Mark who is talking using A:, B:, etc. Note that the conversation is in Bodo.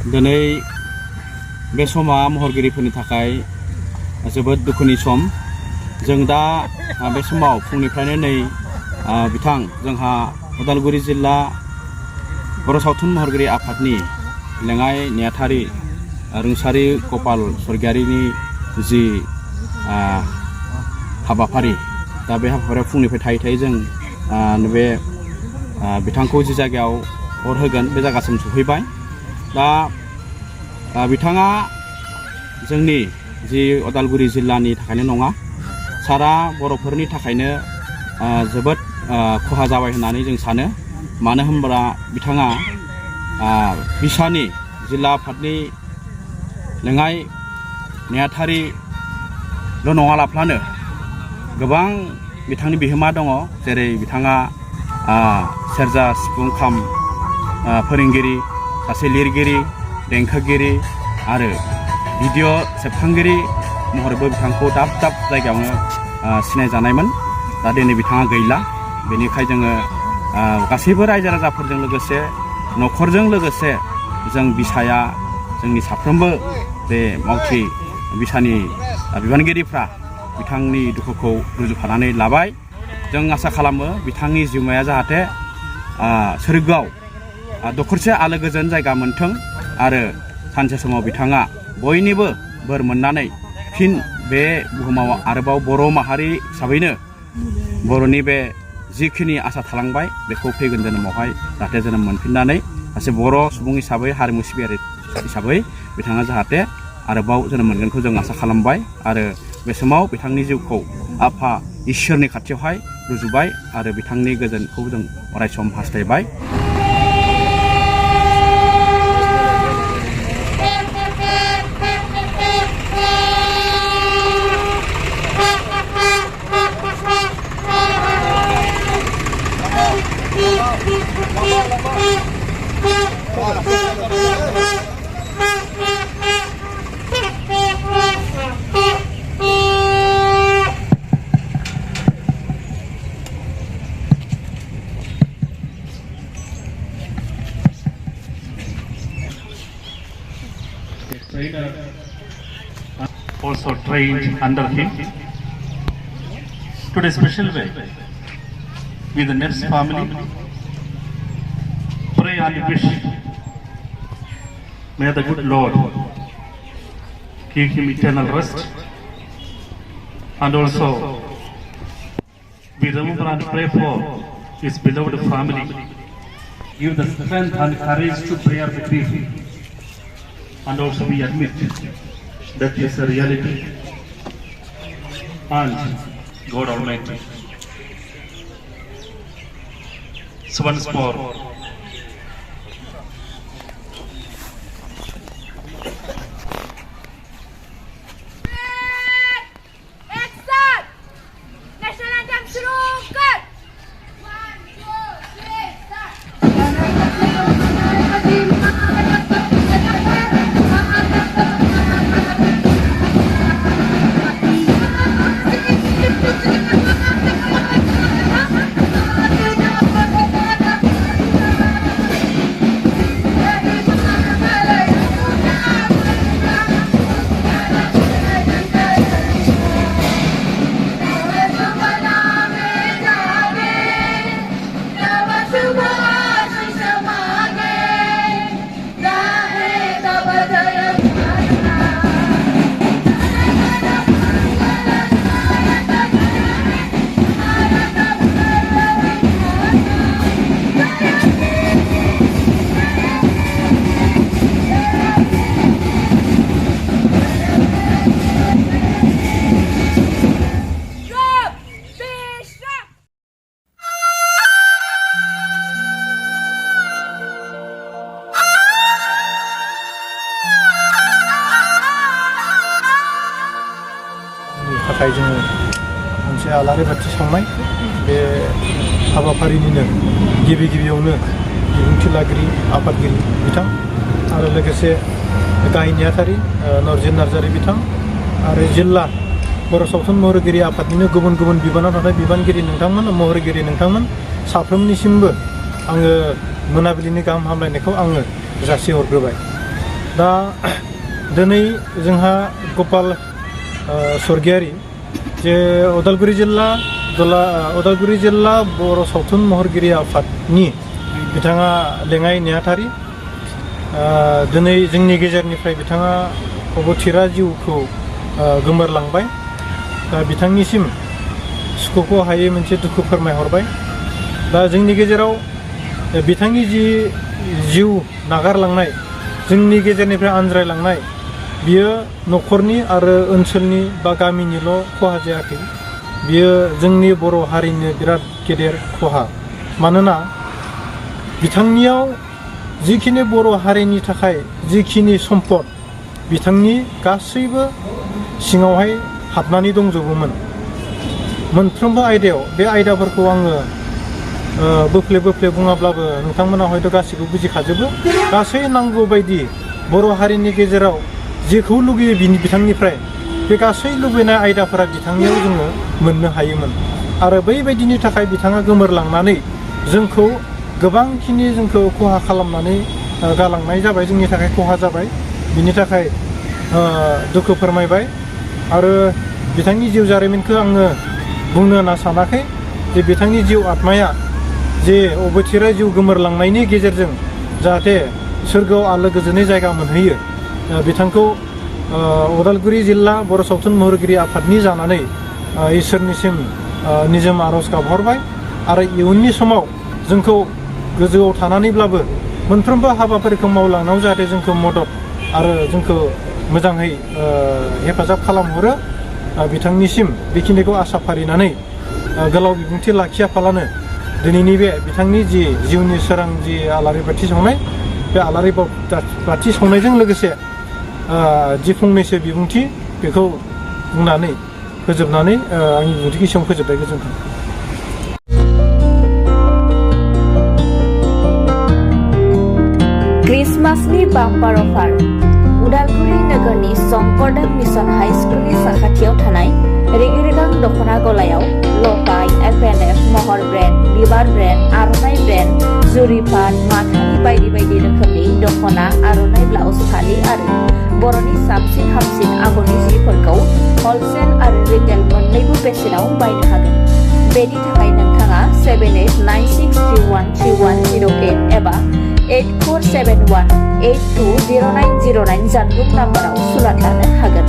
A: दिनै बे समा महरगिरिफोरनि थाखाय जोबोद दुखुनि सम। जों दा बे समाव फुंनिफ्रायनो नै बिथां जोंहा उदालगुरि जिल्ला बर' सावथुन महरगिरि आफादनि लेङाइ नेहाथारि रुंसारि गपाल स्वर्गियारिनि जि हाबाफारि, दा बे हाबाफारियाव फुंनिफ्राय थायै थायै जों बे बिथांखौ जि जायगायाव अर होगोन बे जायगासिम सफैबाय। दा बिथाङा जोंनि जि उदालगुरि जिल्लानि थाखायनो नङा, सारा बर'फोरनि थाखायनो जोबोद खहा जाबाय होननानै जों सानो। मानो होनब्ला बिथाङा बिसानि जिल्ला आफादनि लेङाइ नेहाथारिल' नङालाफानो गोबां बिथांनि बिहोमा दङ। जेरै बिथाङा सेरजा सिफुं खाम फोरोंगिरि, सासे लिरगिरि, देंखोगिरि आरो भिडिअ सेबखांगिरि महरैबो बिथांखौ दाब दाब जायगायावनो सिनायजानायमोन। दा दिनै बिथाङा गैला। बेनिखाय जोङो गासैबो रायजो राजाफोरजों लोगोसे न'खरजों लोगोसे जों बिसाया जोंनि साफ्रोमबो बे मावथि बिसानि बिबानगिरिफ्रा बिथांनि दुखुखौ रुजुफानानै लाबाय। जों आसा खालामो बिथांनि जिउमाया जाहाथे सोरगोआव दखरसे आलो गोजोन जायगा मोनथों आरो सानसे समाव बिथाङा बयनिबो बोर मोननानै फिन बे बुहुमाव आरोबाव बर' माहारि हिसाबैनो बर'नि बे जिखिनि आसा थालांबाय बेखौ फैगोन जोनोमावहाय जाहाथे जोनोम मोनफिननानै सासे बर' सुबुं हिसाबै हारिमु सिबियारि हिसाबै बिथाङा जाहाथे आरोबाव जोनोम मोनगोनखौ जों आसा खालामबाय। आरो बे समाव बिथांनि जिउखौ आफा इसोरनि खाथियावहाय रुजुबाय आरो बिथांनि गोजोनखौ जों अरायसम हास्थायबाय।
B: Trainer also trained under him. Today special way with the Neff's family pray and wish may the good Lord give him eternal rest, and also we remember and pray for his beloved family. Give the strength and courage to bear the grief, and also we admit that is a reality, and God Almighty. So once more,
C: थाखाय जोङो मोनसे आलारि बाथि सावनाय बे हाबाफारिनिनो गिबियावनो बिबुंथि लाग्रि आफादगिरि बिथां आरो लोगोसे गाहाय नेहाथारि नरजित नार्जारि बिथां आरो जिल्ला बर' सावथुन महरगिरि आफादनिनो गुबुन गुबुन बिबानाव थानाय बिबानगिरि नोंथांमोन महरगिरि नोंथांमोन साफ्रोमनिसिमबो आङो मोनाबिलिनि गाहाम हामलायनायखौ आङो जासिहरग्रोबाय। दा दिनै जोंहा गपाल स्वर्गियारि जे उदालगुरि जिल्ला बर' सावथुन महरगिरि आफादनि बिथाङा लेङाइ नेहाथारि दिनै जोंनि गेजेरनिफ्राय बिथाङा अबथिरा जिउखौ गोमोरलांबाय दा बिथांनिसिम सुखुखौ हायै मोनसे दुखु फोरमायहरबाय दा जोंनि गेजेराव बिथांनि जि जिउ नागारलांनाय जोंनि गेजेरनिफ्राय आनज्रायलांनाय बियो न'खरनि आरो ओनसोलनि बा गामिनिल' खहा जायाखै बियो जोंनि बर' हारिनि बिराद गेदेर खहा मानोना बिथांनियाव जिखिनि बर' हारिनि थाखाय जिखिनि सम्पद बिथांनि गासैबो सिङावहाय हाबनानै दंजोबोमोन मोनफ्रोमबो आयदायाव बे आयदाफोरखौ आङो बोफ्ले बुङाब्लाबो नोंथांमोना हयथ' गासैबो बुजिखाजोबो गासै नांगौ बायदि बर' हारिनि गेजेराव जेखौ लुगैयो बिथांनिफ्राय बे गासै लुबैनाय आयदाफोरा बिथांनियाव जोङो मोननो हायोमोन आरो बैबायदिनि थाखाय बिथाङा गोमोरलांनानै जोंखौ गोबांखिनि जोंखौ खहा खालामनानै गालांनाय जाबाय जोंनि थाखाय खहा जाबाय बिनि थाखाय दुखु फोरमायबाय आरो बिथांनि जिउ जारिमिनखौ आङो बुंनो होनना सानाखै जे बिथांनि जिउ आत्माया जे अबथिरा जिउ गोमोरलांनायनि गेजेरजों जाहाथे सोरगोआव आलो गोजोनै जायगा मोनहैयो बिथांखौ उदालगुरि जिल्ला बर' सावथुन महरगिरि आफादनि जानानै इसोरनिसिम निजोम आर'ज गाबहरबाय आरो इयुननि समाव जोंखौ गोजौआव थानानैब्लाबो मोनफ्रोमबो हाबाफारिखौ मावलांनायाव जाहाथे जोंखौ मदद आरो जोंखौ मोजाङै हेफाजाब खालामहरो बिथांनिसिम बेखिनिखौ आसा फारिनानै गोलाव बिबुंथि लाखियाफालानो दिनैनि बे बिथांनि जि जिउनि सोरां जि आलारि बाथि सावनाय बे आलारि बाथि सावनायजों लोगोसे जि फंनैसो बिबुंथि बेखौ बुंनानै फोजोबनानै आंनि बिबुंथिखौ एसेयावनो फोजोबबाय गोजोन्थों।
D: क्रिसमासनि बाम्पार अफार उदालगुरि नोगोरनि शंकरदेव मिशन हाई स्कुलनि साखाथियाव थानाय रेगे-रेगां दख'ना गलायाव लफाय, एफ&एफ, महर ब्रेन्ड, बिबार ब्रेन्ड, आर'नाइ ब्रेन्ड, जुरिपाट, माथानि बायदि बायदि रोखोमनि दख'ना, आर'नाइ ब्लाउस, फालि आरो बर'नि साबसिन हामसिन आगरनि जिफोरखौ हलसेल आरो रिटेल मोन्नैबो बेसेनाव बायनो हागोन। बेनि थाखाय नोंथाङा 7896313108 एबा 8471820909 जानबुं नाम्बाराव सुलाद लानो हागोन।